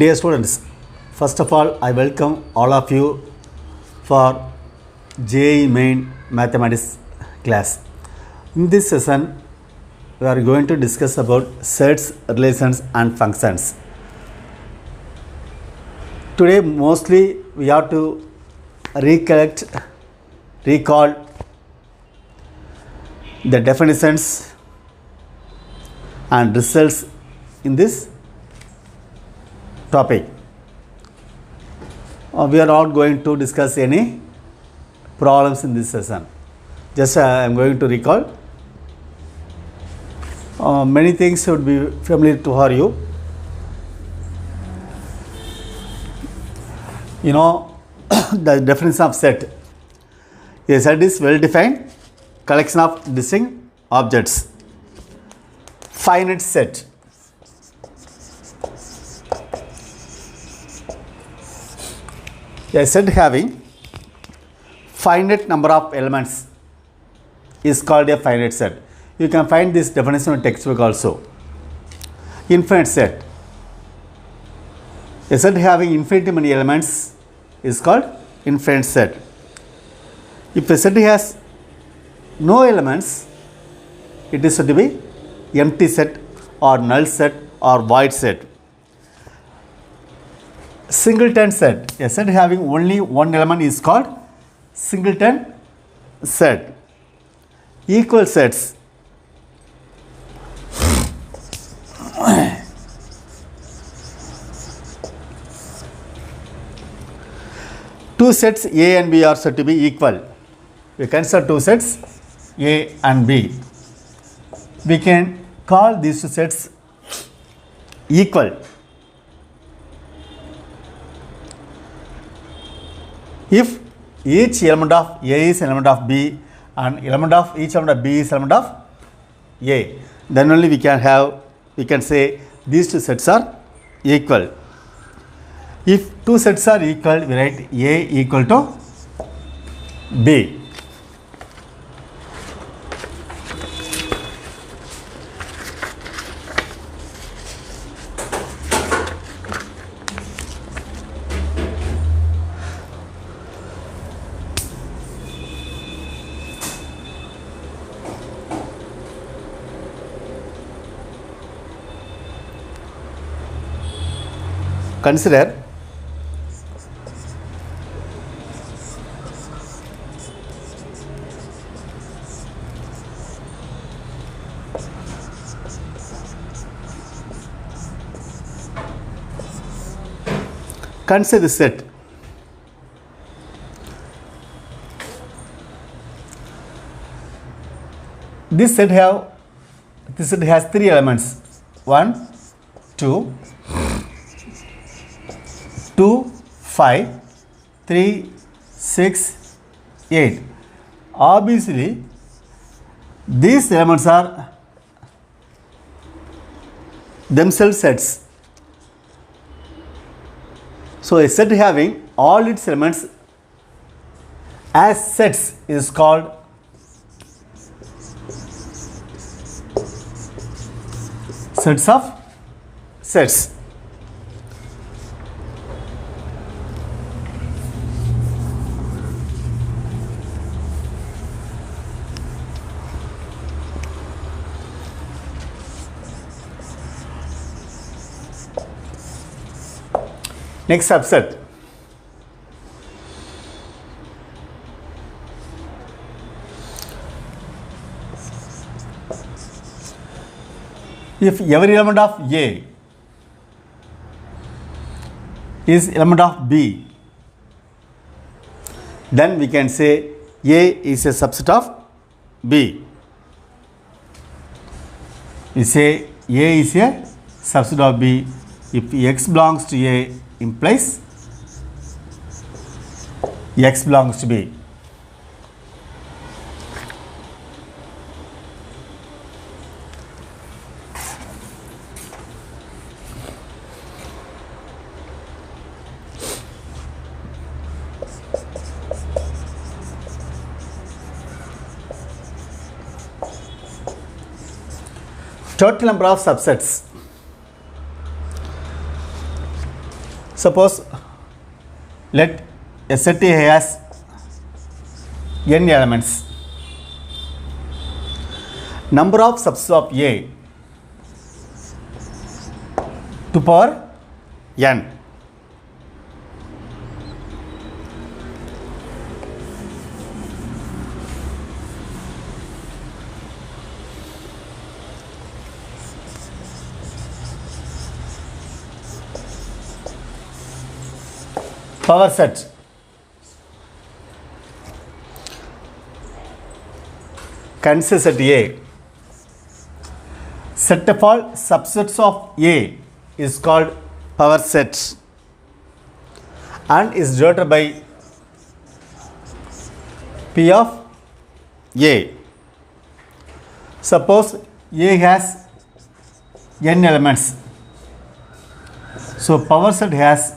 Dear students, first of all, I welcome all of you for JEE Main Mathematics class. In this session, we are going to discuss about sets, relations and functions. Today, mostly we have to recall the definitions and results in this topic. We are not going to discuss any problems in this session. Just I am going to recall. Many things should be familiar to you. You know the definition of set. A set is well-defined collection of distinct objects. Finite set. A set having finite number of elements is called a finite set. You can find this definition in textbook also. Infinite set. A set having infinitely many elements is called infinite set. If a set has no elements, it is said to be empty set or null set or void set. Singleton set. A set having only one element is called singleton set. Equal sets. Two sets A and B are said to be equal. We consider two sets A and B. We can call these two sets equal if each element of A is element of B and element of each element of B is element of A, then only we can say these two sets are equal. If two sets are equal, we write A equal to B. Consider this set. This set has three elements. 1, 2, 5, 3, 6, 8. Obviously, these elements are themselves sets. So, a set having all its elements as sets is called sets of sets. Next subset. If every element of A is element of B, then we can say A is a subset of B. We say A is a subset of B if X belongs to A implies X belongs to B. Total number of subsets. Suppose let a set A has n elements. Number of subsets of A to power n. Power set. Consider set A. Set of all subsets of A is called power set and is denoted by P of A. Suppose A has n elements. So power set has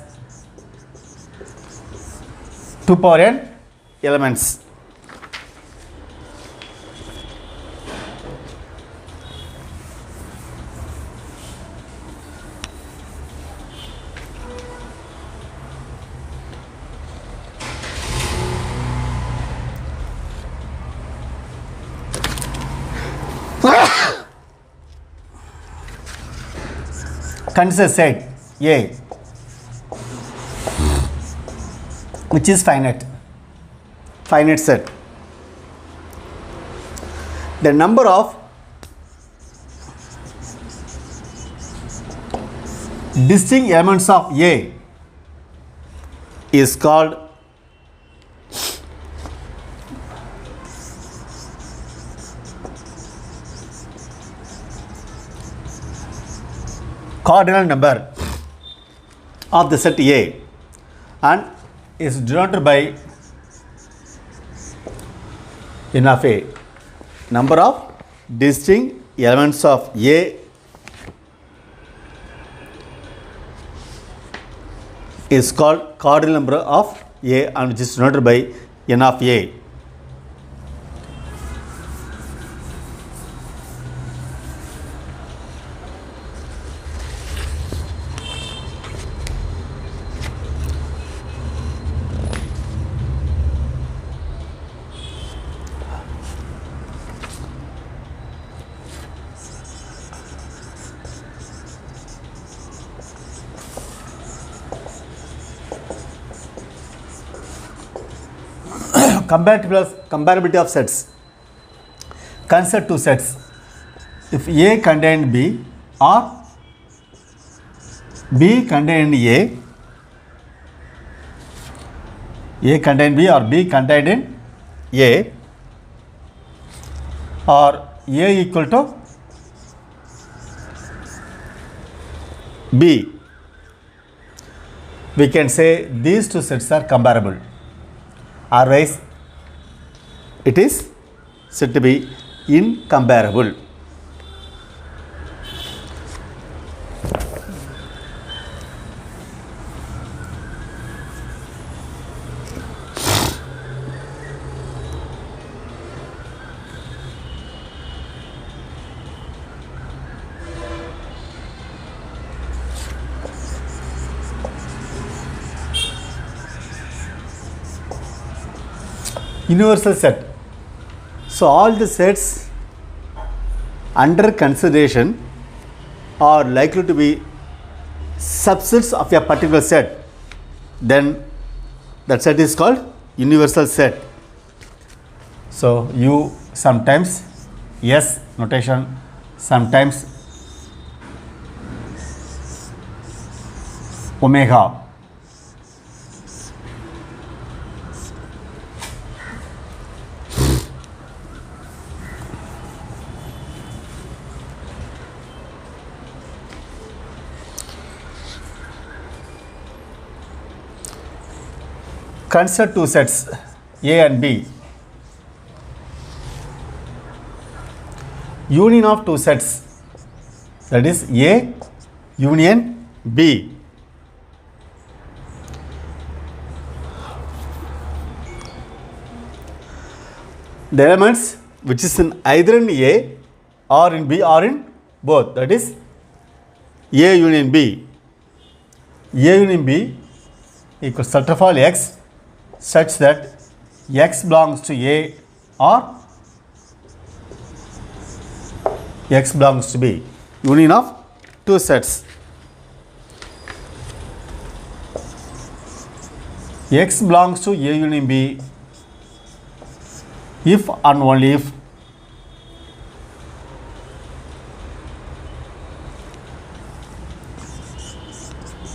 2 power n elements. Consider set A, which is finite set. The number of distinct elements of A is called cardinal number of the set A and is denoted by n of A. Number of distinct elements of A is called cardinal number of A and which is denoted by n of A. Comparability of sets. Consider two sets. If A contained B or B contained A contained B or B contained in A, or A equal to B, we can say these two sets are comparable. Otherwise, it is said to be incomparable. Universal set. So all the sets under consideration are likely to be subsets of a particular set. Then that set is called universal set. So U sometimes S notation, sometimes omega. Consider two sets A and B. Union of two sets, that is A union B. The elements which is in either in A or in B or in both, that is A union B. A union B equals set of all x such that x belongs to A or x belongs to B. Union of two sets. X belongs to A union B if and only if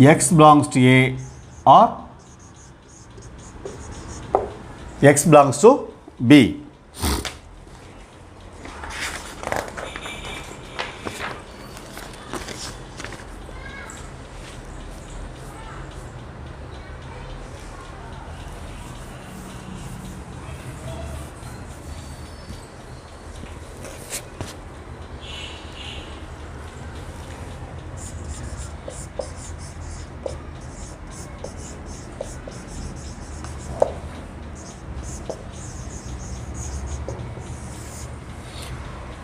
x belongs to A or x belongs to B.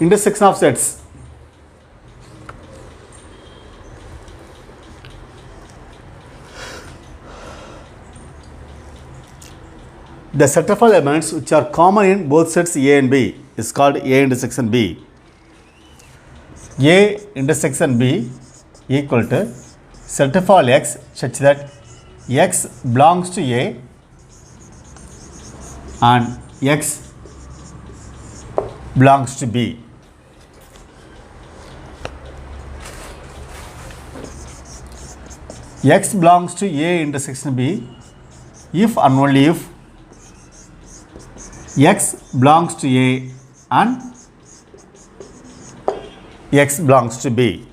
Intersection of sets. The set of all elements which are common in both sets A and B is called A intersection B. A intersection B equal to set of all x such that x belongs to A and x belongs to B. X belongs to A intersection B if and only if x belongs to A and x belongs to B.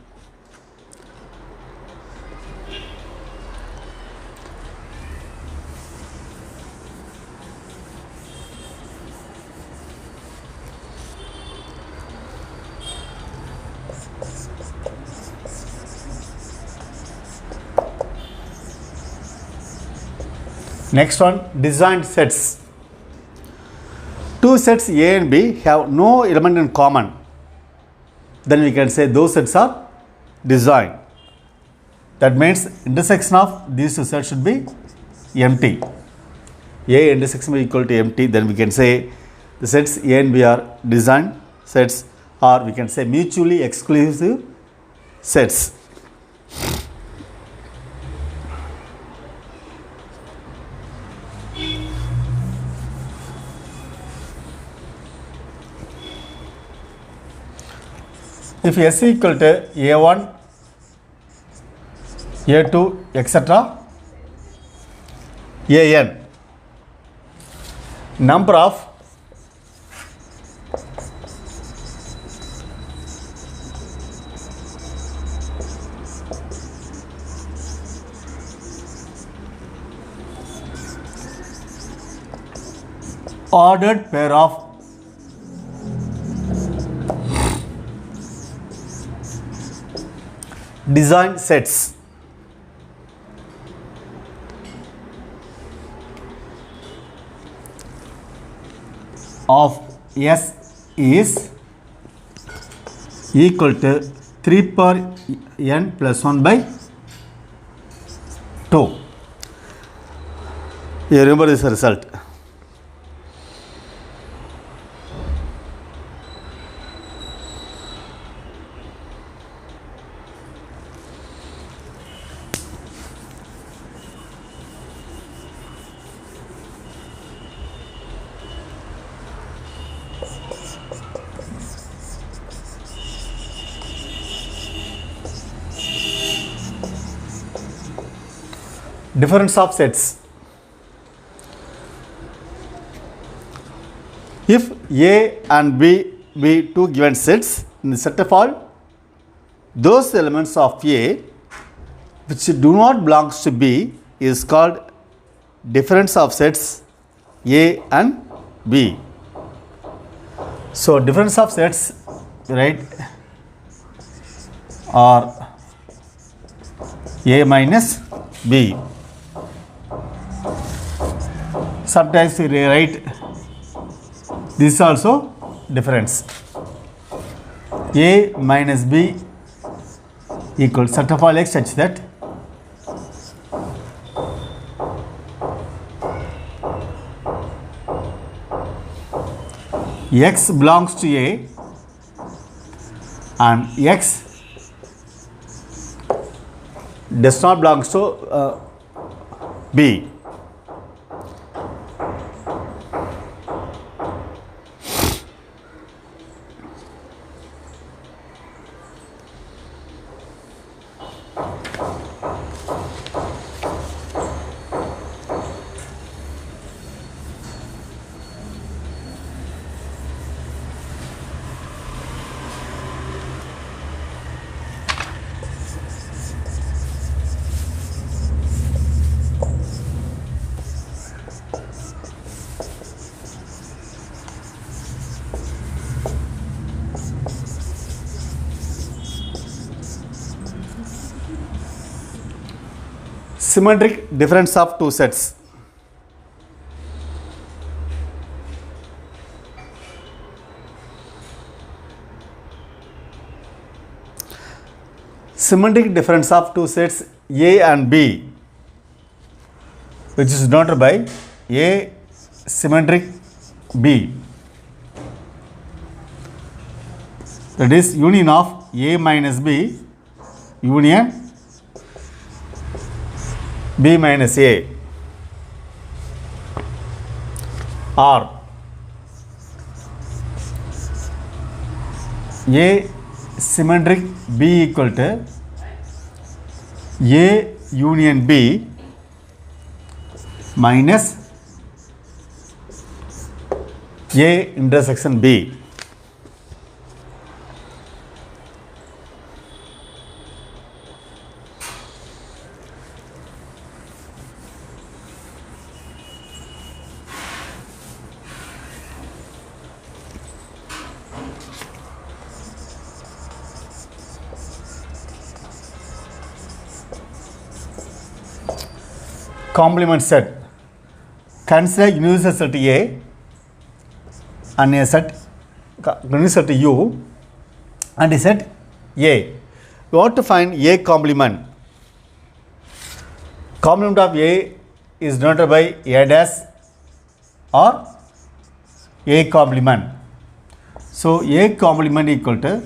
Next one, disjoint sets. Two sets A and B have no element in common. Then we can say those sets are disjoint. That means intersection of these two sets should be empty. A intersection B equal to empty. Then we can say the sets A and B are disjoint sets, or we can say mutually exclusive sets. If S equal to A1, A2, etc., AN, number of ordered pair of disjoint sets of S is equal to 3 per n plus 1 by 2. You remember this result. Difference of sets. If A and B be two given sets, in the set of all those elements of A which do not belong to B is called difference of sets A and B. So difference of sets, right, are A minus B. Sometimes we write this also difference. A minus B equals set of all x such that X belongs to A and X does not belongs to B. Symmetric difference of two sets. Symmetric difference of two sets A and B, which is denoted by A symmetric B, that is union of A minus B union B minus A, or A symmetric B equal to A union B minus A intersection B. Complement set. Consider universal set A and a set universal set U and a set A. We want to find A complement. Complement of A is denoted by A dash or A complement. So A complement equal to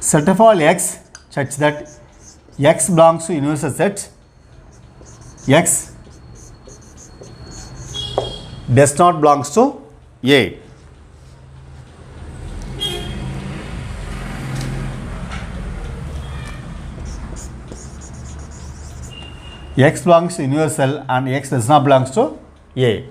set of all X such that X belongs to universal set, X does not belongs to A. X belongs to universal and X does not belongs to A.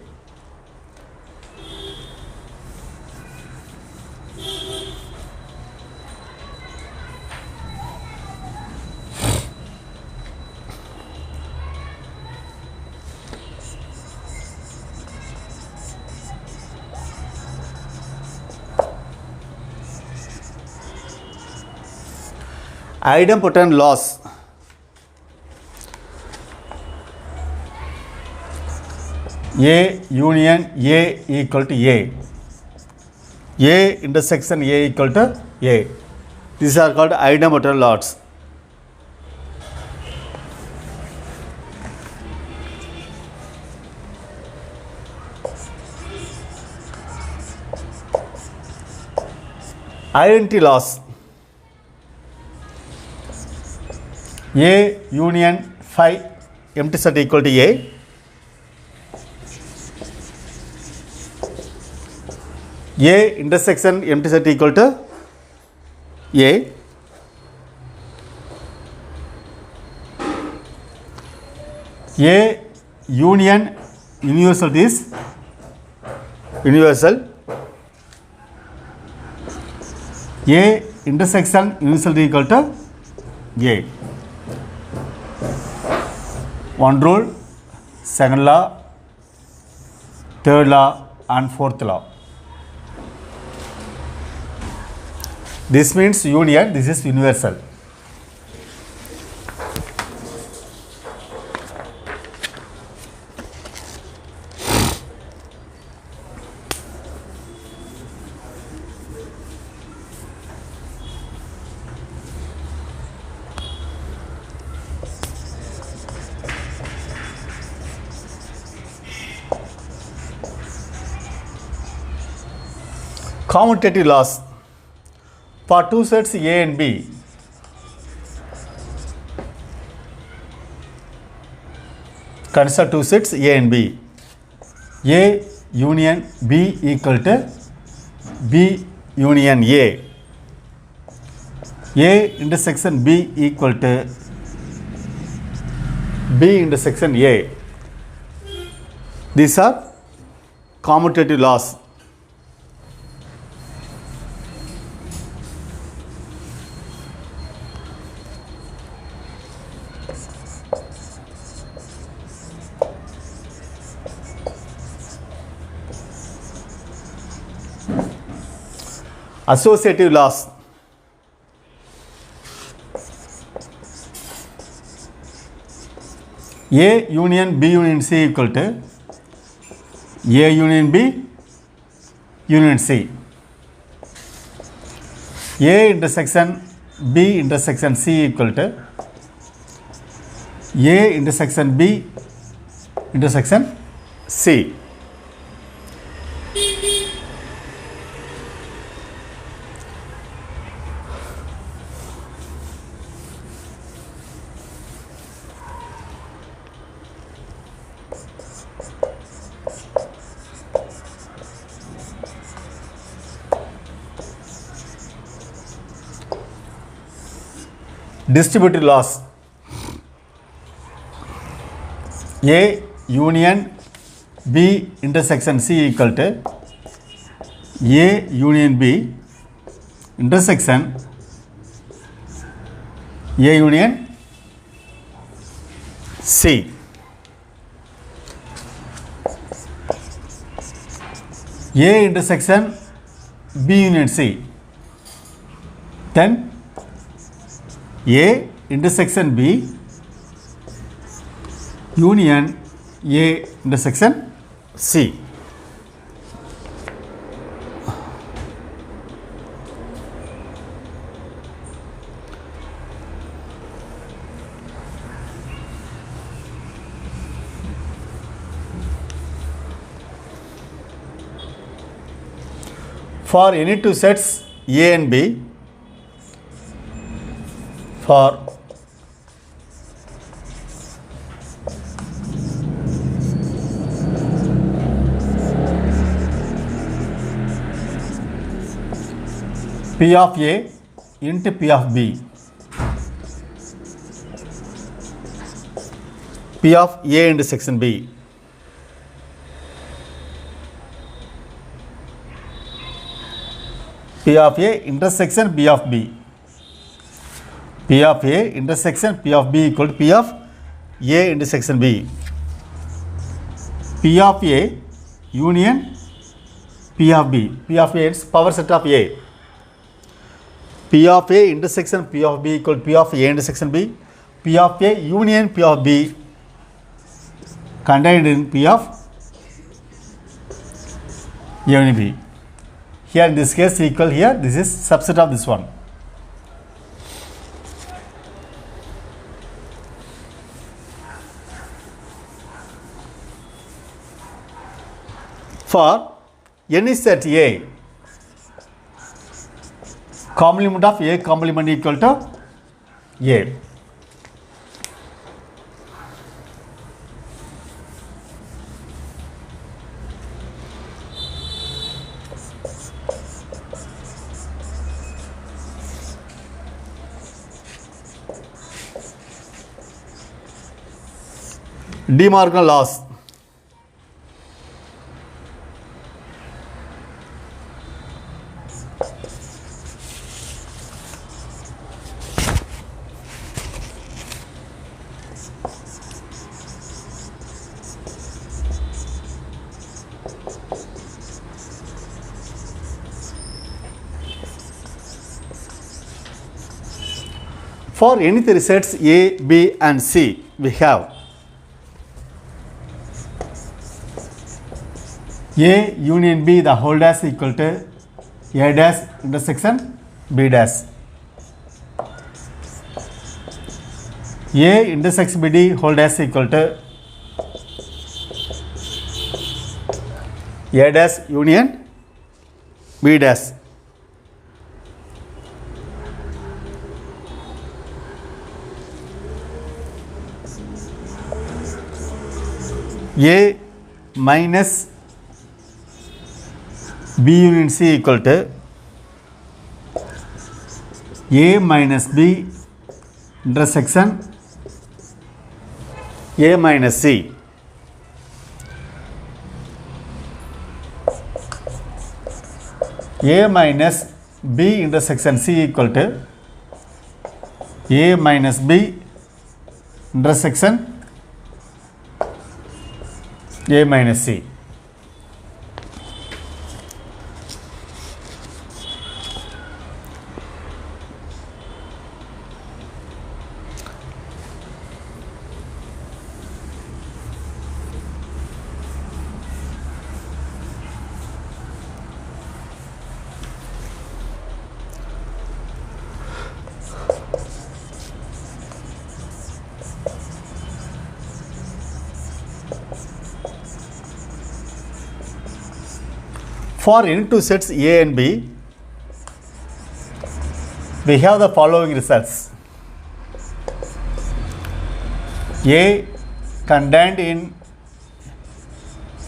Idempotent loss. A union A equal to A. A intersection A equal to A. These are called idempotent loss. Identity loss. A union phi empty set equal to A. A intersection empty set equal to A. A union universal is universal. A intersection universal equal to A. One rule, second law, third law and fourth law. This means union, this is universal. commutative laws. For two sets A and B, consider two sets A and B. A union B equal to B union A. A intersection B equal to B intersection A. These are commutative laws. Associative laws. A union B union C equal to A union B union C. A intersection B intersection C equal to A intersection B intersection C. Distributive laws. A union B intersection C equal to A union B intersection A union C. A intersection B union C. Then A intersection B union A intersection C. For any two sets A and B, for P of A into P of B, P of A intersection B, P of A intersection B of B, P of A intersection P of B equal to P of A intersection B, P of A union P of B, P of A is power set of A, P of A intersection P of B equal to P of A intersection B, P of A union P of B contained in P of A union B. Here in this case equal, here this is subset of this one. For any set A, complement of A complement equal to A. De Morgan laws. For any three sets A, B and C, we have A union B the whole dash equal to A dash intersection B dash, A intersection BD whole dash equal to A dash union B dash. A minus B union C equal to A minus B intersection A minus C. A minus B intersection C equal to A minus B intersection A minus C. For any two sets A and B, we have the following results. A contained in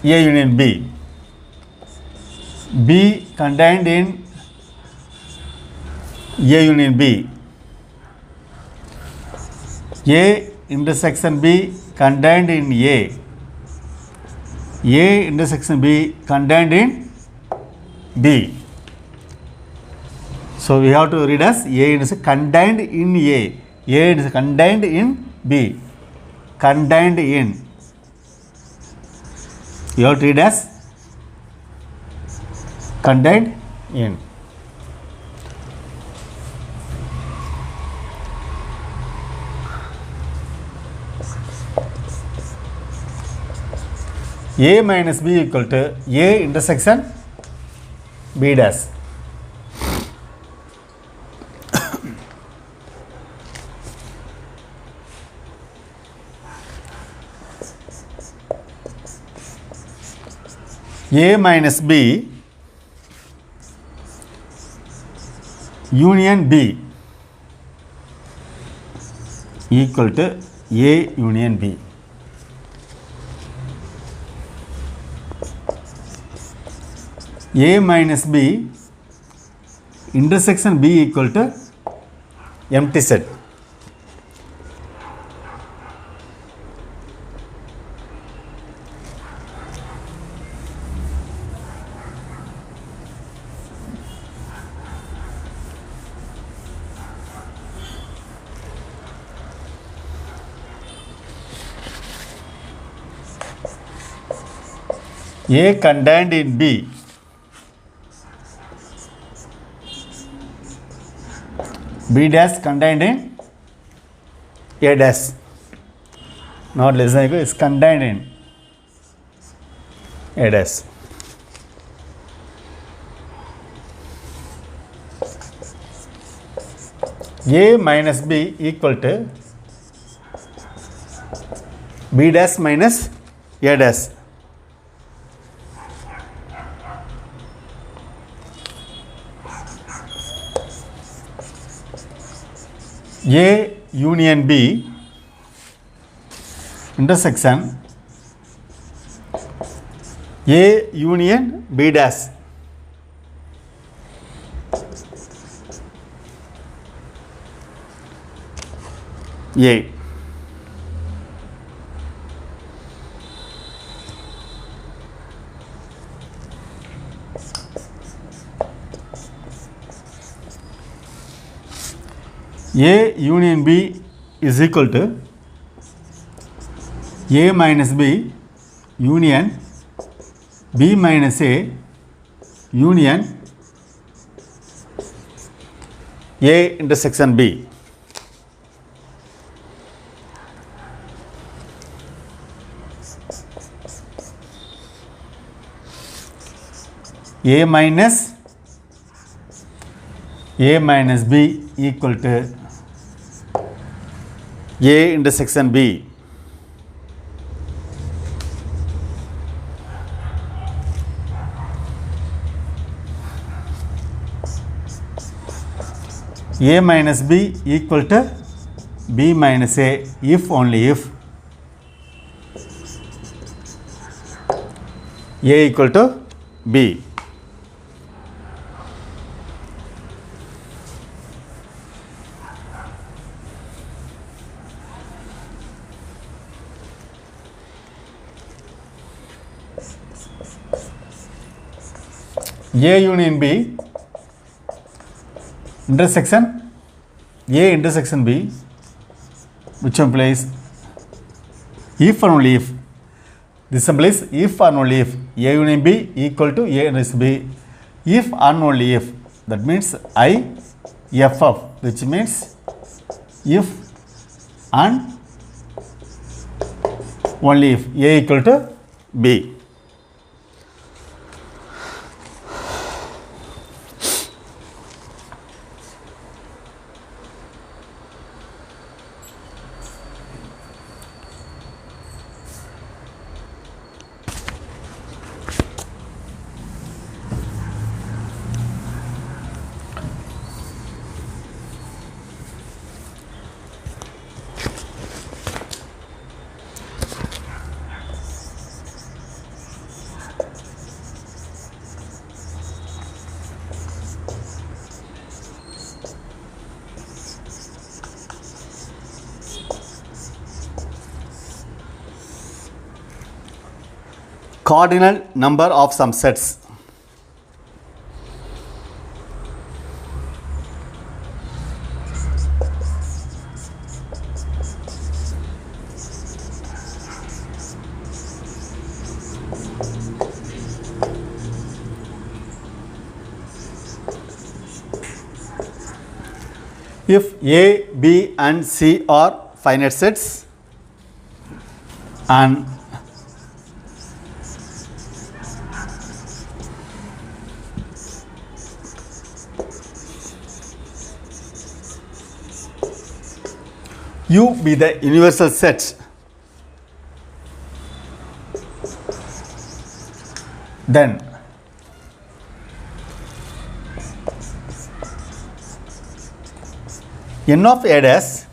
A union B, B contained in A union B, A intersection B contained in A intersection B contained in B. So we have to read as A is contained in A is contained in B, contained in. You have to read as contained in. A minus B equal to A intersection B dash. A minus B union B equal to A union B. A minus B intersection B equal to empty set. A contained in B, B dash contained in A dash, not less than equal, is contained in A dash. A minus B equal to B dash minus A dash. A union B intersection A union B dash. A. A union B is equal to A minus B union B minus A union A intersection B. A minus B equal to A intersection B. A minus B equal to B minus A if only if A equal to B. A union B intersection A intersection B, which implies if and only if, this implies if and only if A union B equal to A minus B, if and only if, that means I F of, which means if and only if A equal to B. Cardinal number of some sets. If A, B and C are finite sets and U be the universal set, then n of A dash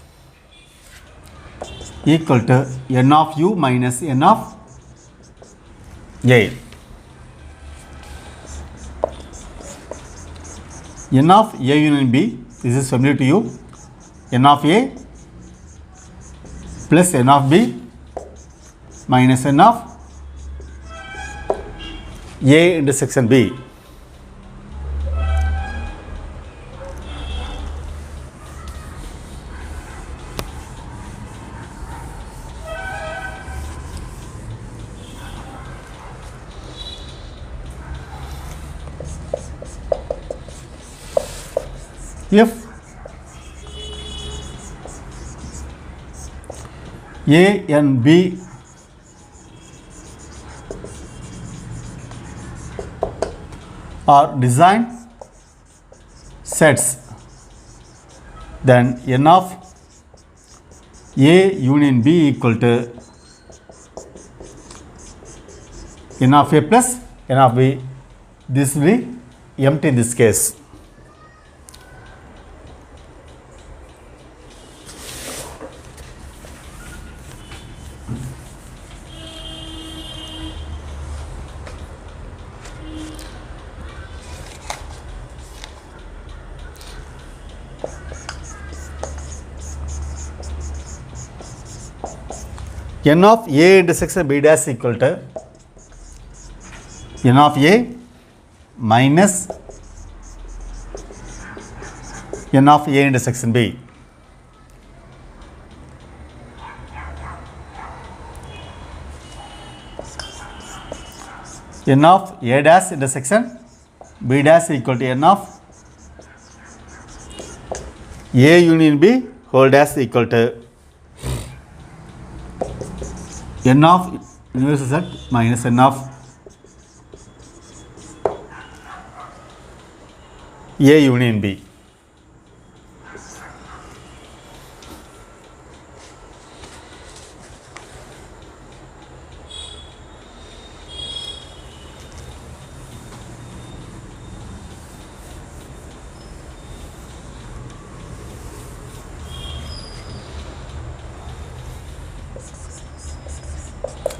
equal to n of U minus n of A. N of A union B, this is familiar to you, n of A plus n of B minus n of A intersection B. If A and B are design sets, then n of A union B equal to n of A plus n of B. This will be empty in this case. N of A intersection B dash equal to N of A minus N of A intersection B. N of A dash intersection B dash equal to N of A union B whole dash equal to N of universal set minus N of A union B.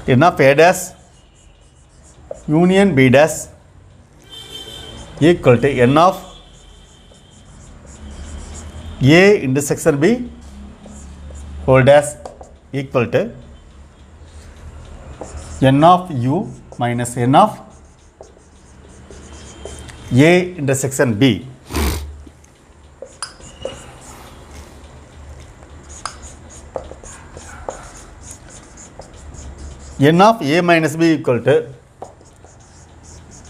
n of a dash union b dash equal to n of a intersection b whole dash equal to n of u minus n of a intersection b. n of a minus b equal to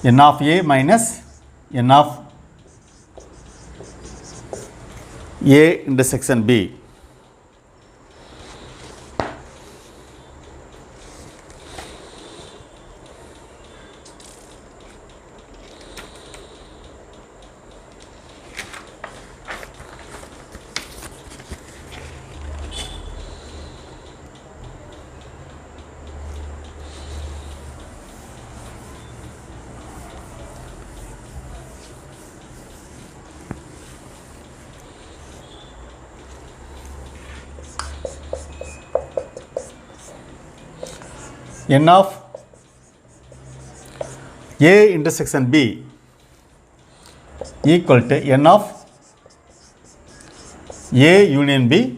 n of a minus n of a intersection b. n of a intersection b equal to n of a union b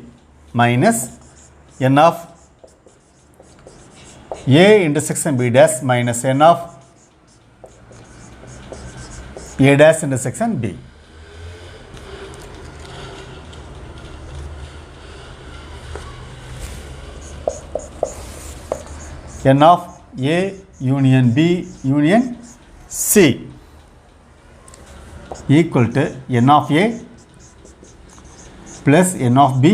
minus n of a intersection b dash minus n of a dash intersection b. n of a union b union c equal to n of a plus n of b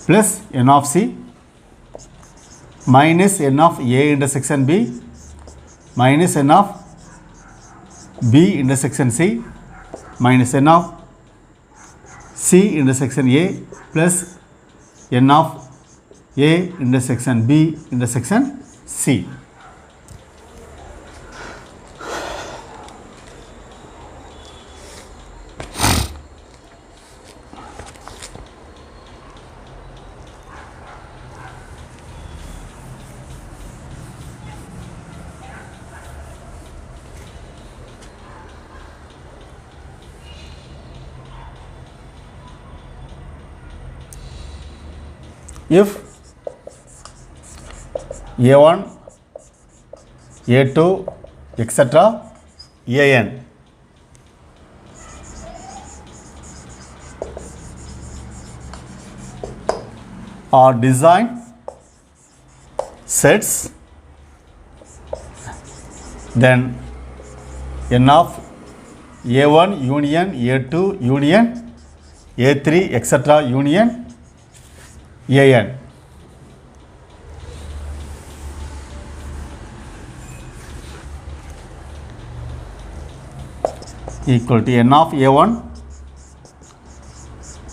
plus n of c minus n of a intersection b minus n of b intersection c minus n of c intersection a plus n of a intersection b intersection c. If a1 a2 etc an are design sets, then n of a1 union a2 union a3 etc union an equal to n of a1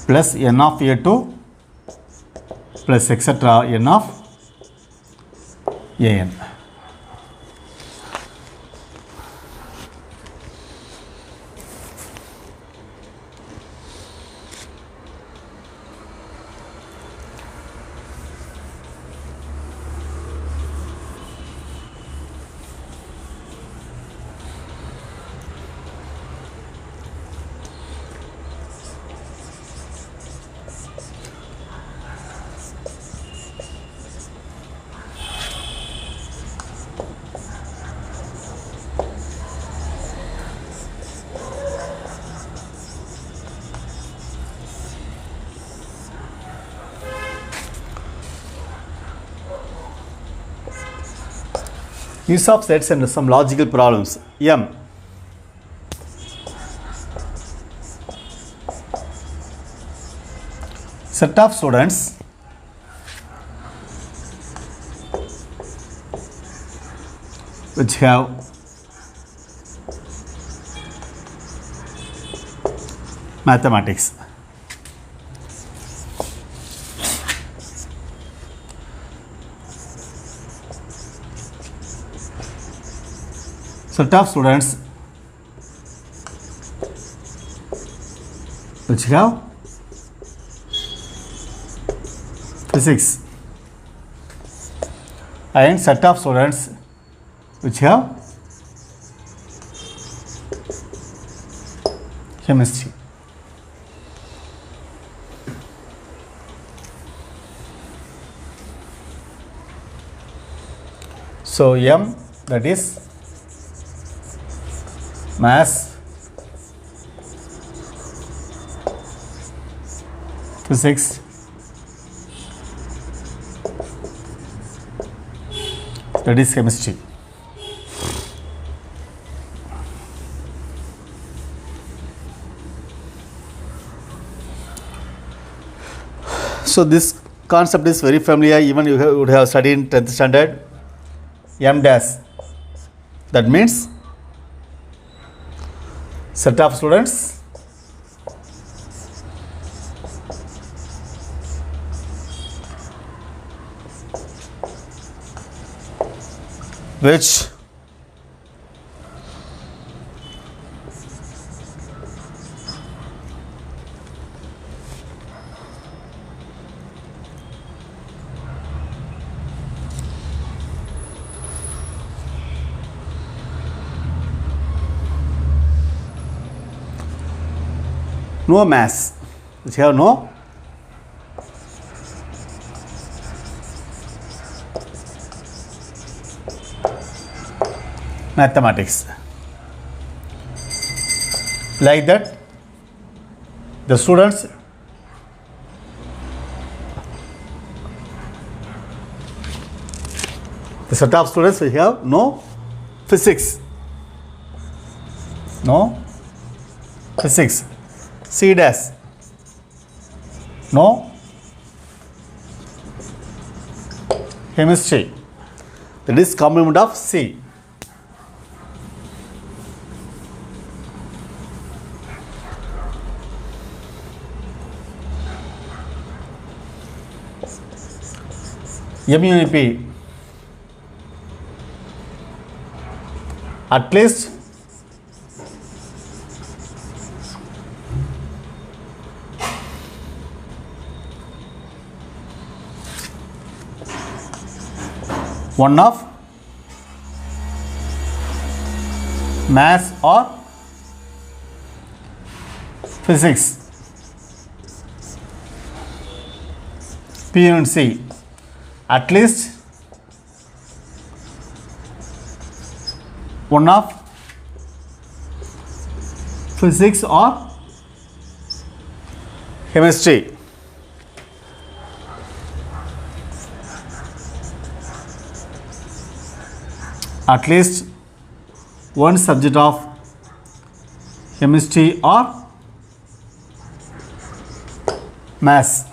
plus n of a2 plus etc n of an. Use of sets and some logical problems. M. Set of students which have mathematics. Set of students which have physics. and set of students which have chemistry. So M, that is mass, physics, that is chemistry. So this concept is very familiar, even you would have studied in 10th standard. M dash, that means set of students which no mass, which have no mathematics. Like that, the students the set of students will have no physics, no physics. C dash, no chemistry, that is complement of C. MUNP, at least one of maths or physics. P and C, at least one of physics or chemistry. At least one subject of chemistry or maths.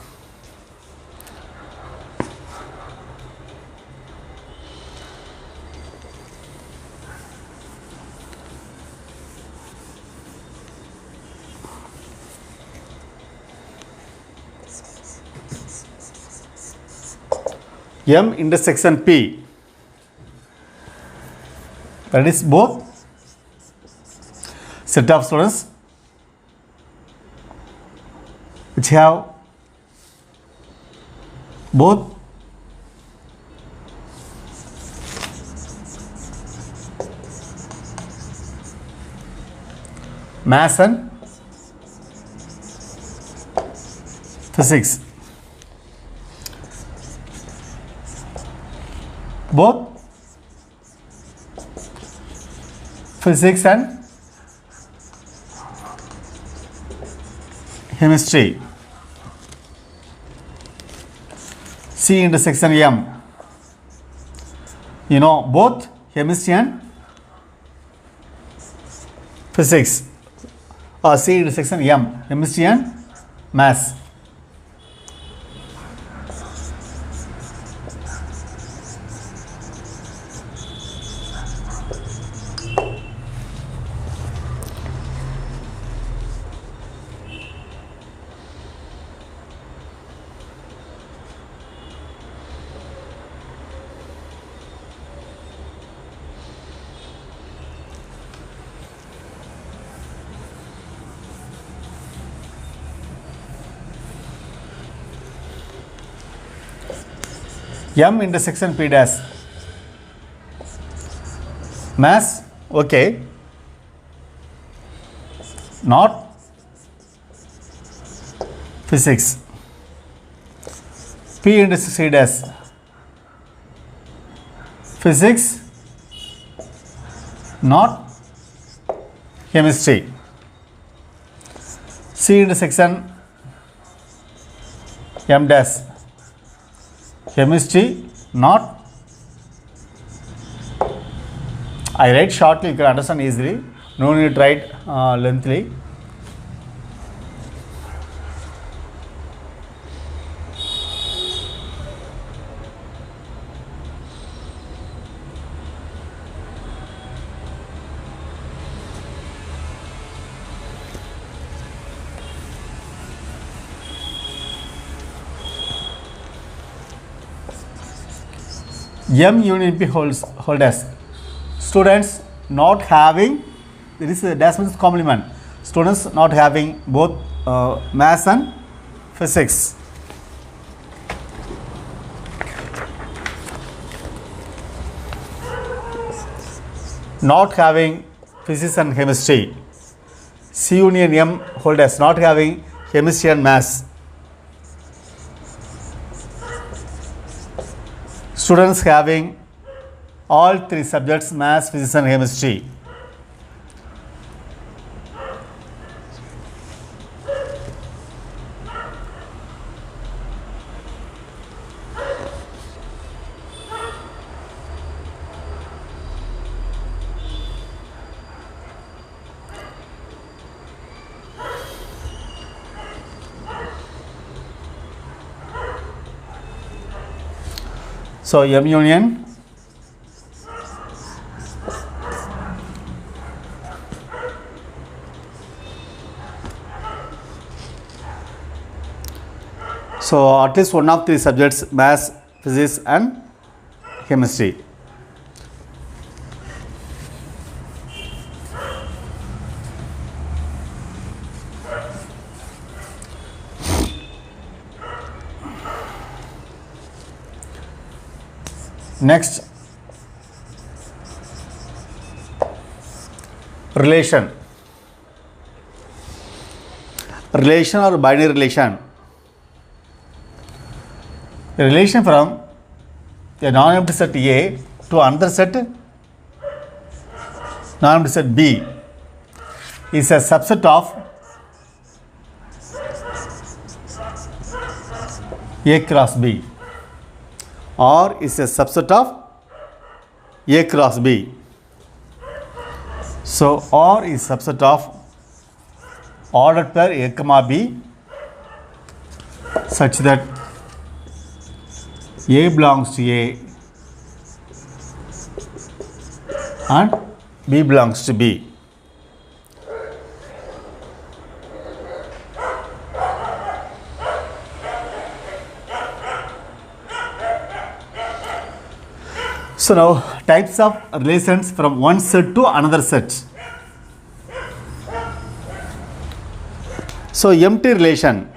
M intersection P, that is both set of students which have both maths and physics. Both physics and chemistry. C intersection M, you know, both chemistry and physics. Or C intersection M, chemistry and maths. M intersection P dash, maths, okay, not physics. P into C dash physics, not chemistry. C into section M dash chemistry, not. I write shortly, you can understand easily, no need to write lengthily. M union P holds as students not having, this is dash means complement, students not having both maths and physics. Not having physics and chemistry. C union M hold as not having chemistry and maths. Students having all three subjects, maths, physics and chemistry. So M union so at least one of three subjects, maths, physics and chemistry. Next, relation. Relation or binary relation. A relation from a non-empty set A to another set non-empty set B is a subset of A cross B, or is a subset of A cross B. So R is subset of ordered pair A comma B such that A belongs to A and B belongs to B. So now types of relations from one set to another set. So empty relation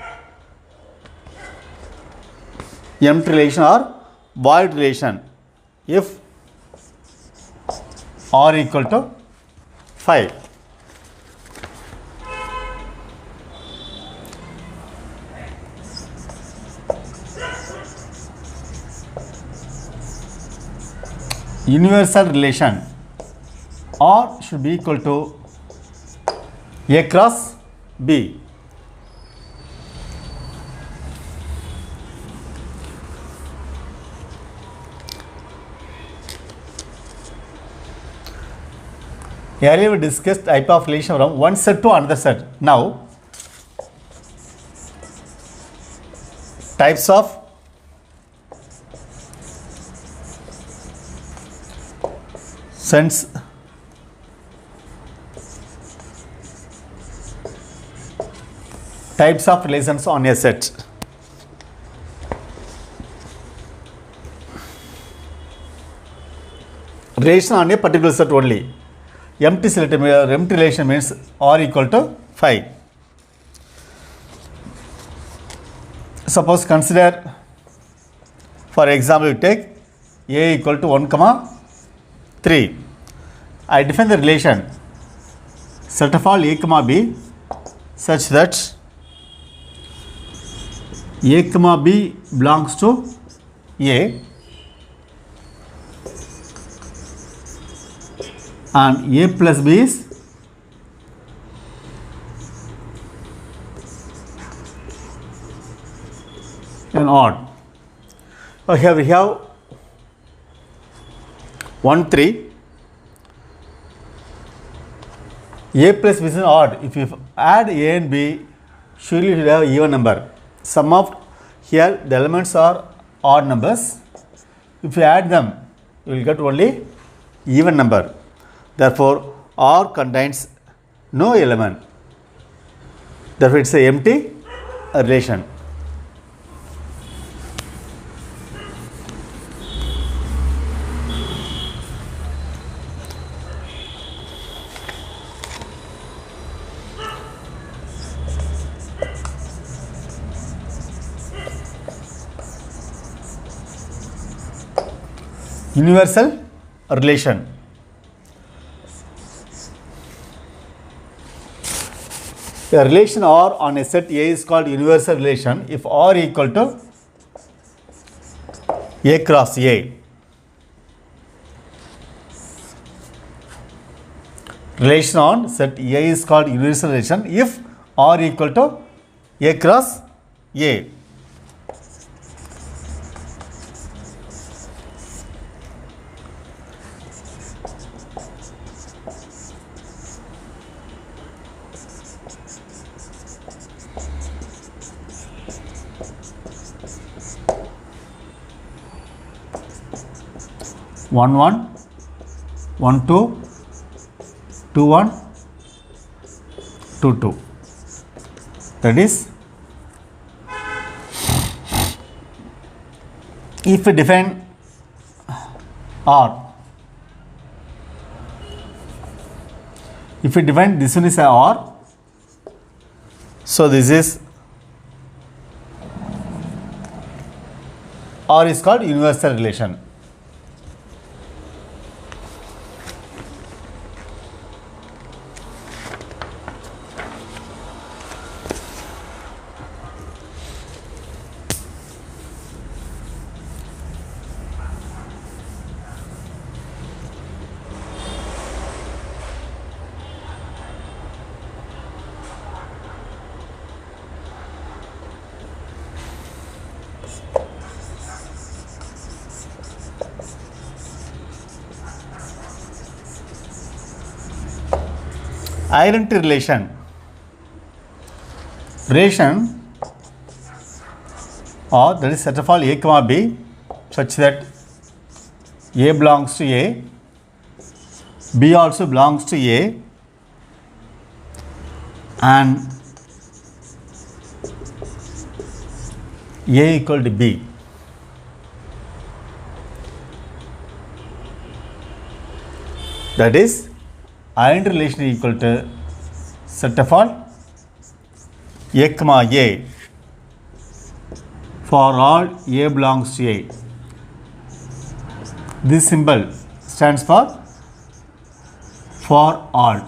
or void relation if R equal to 5. Universal relation R should be equal to A cross B. Earlier we discussed type of relation from one set to another set. Now types of sets types of relations on a set. Relation on a particular set only. Empty relation means R equal to 5. Suppose consider, for example, you take A equal to 1, 3. I define the relation set of all A comma B such that A comma B belongs to A and A plus B is an odd. Here we have 1 3. A plus B is an odd. If you add A and B, surely you will have even number. Sum of here the elements are odd numbers. If you add them, you will get only even number. Therefore, R contains no element. Therefore, it's an empty relation. Universal relation. A relation R on a set A is called universal relation if R equal to A cross A. Relation on set A is called universal relation if R equal to A cross A. One one, 1 2, 2 1, 2 2. That is, if we define R, if we define this one is a R, so this is R is called universal relation. Identity relation or that is set of all A comma B such that A belongs to A, B also belongs to A and A equal to B. That is, identity relation is equal to set of all A comma A for all A belongs to A. This symbol stands for all.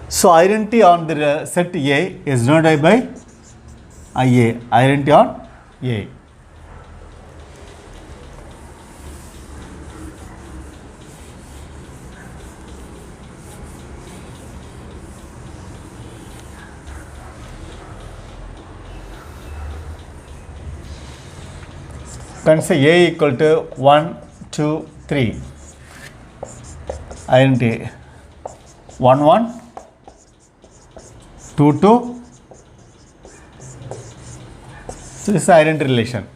So, identity on the set A is denoted by IA, identity on A. Can say A equal to 1, 2, 3. Identity 1, 1, 2, 2. So, this is identity relation.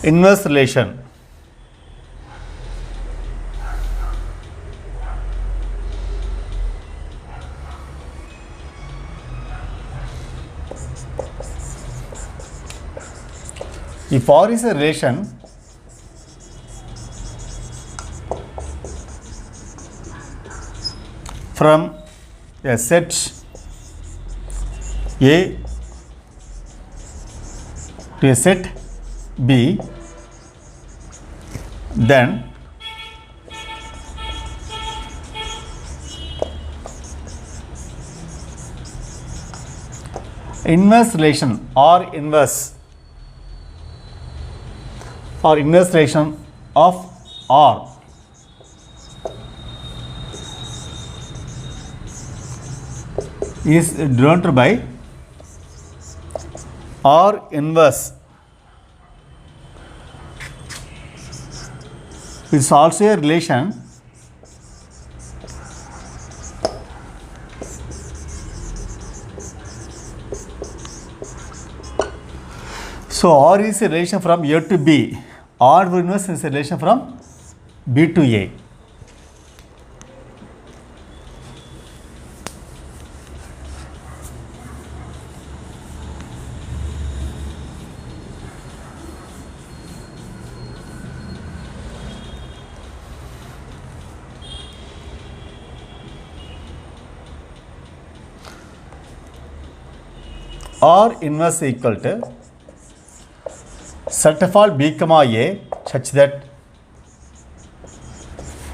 Inverse relation. If R is a relation from a set A to a set B, then inverse relation or inverse relation of R is denoted by R inverse. It's also a relation so R is a relation from A to B. R inverse is a relation from B to A. R inverse equal to set of all B comma A such that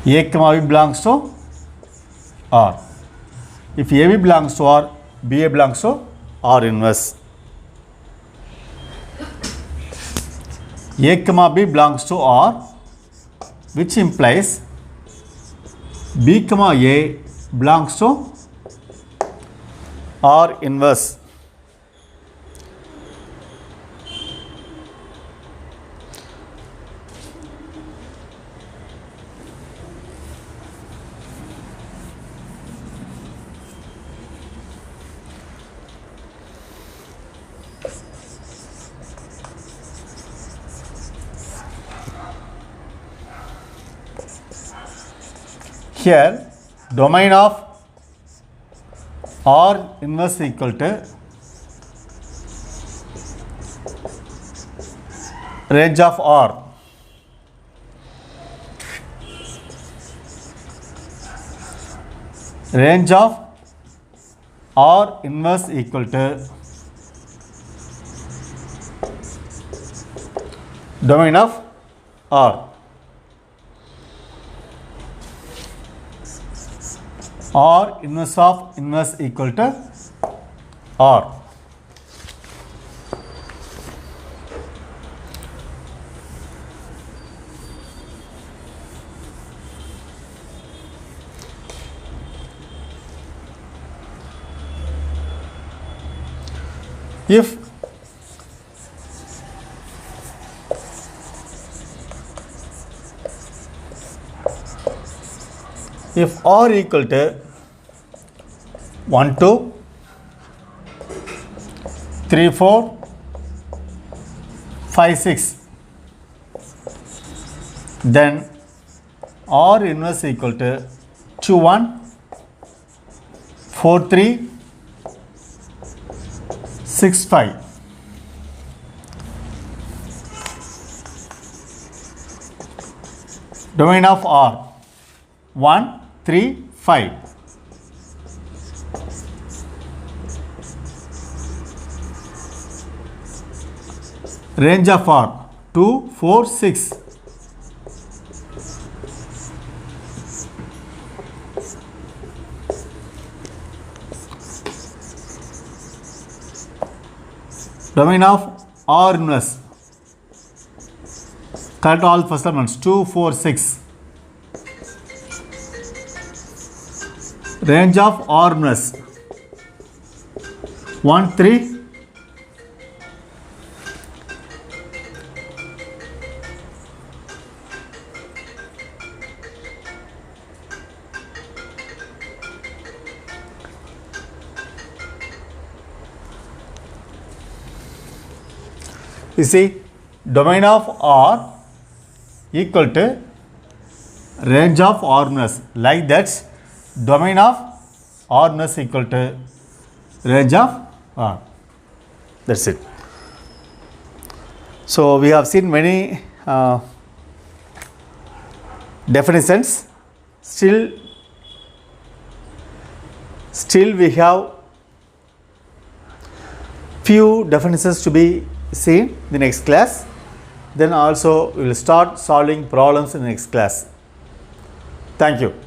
A comma B belongs to R. If AB belongs to R, BA belongs to R inverse. A comma B belongs to R, which implies B comma A belongs to R inverse. Here domain of R inverse equal to range of R. Range of R inverse equal to domain of R. R inverse of inverse equal to R. If R equal to 1, 2, 3, 4, 5, 6, then R inverse equal to 2, 1, 4, 3, 6, 5. Domain of R 1, 3, 5. Range of R 2, 4, 6. Domain of R inverse. Correct all first elements 2, 4, 6. Range of R inverse 1, 3. You see, domain of R equal to range of R inverse. Like that, domain of R inverse equal to range of R. That's it. So we have seen many definitions. Still we have few definitions to be seen in the next class. Then also we will start solving problems in the next class. Thank you.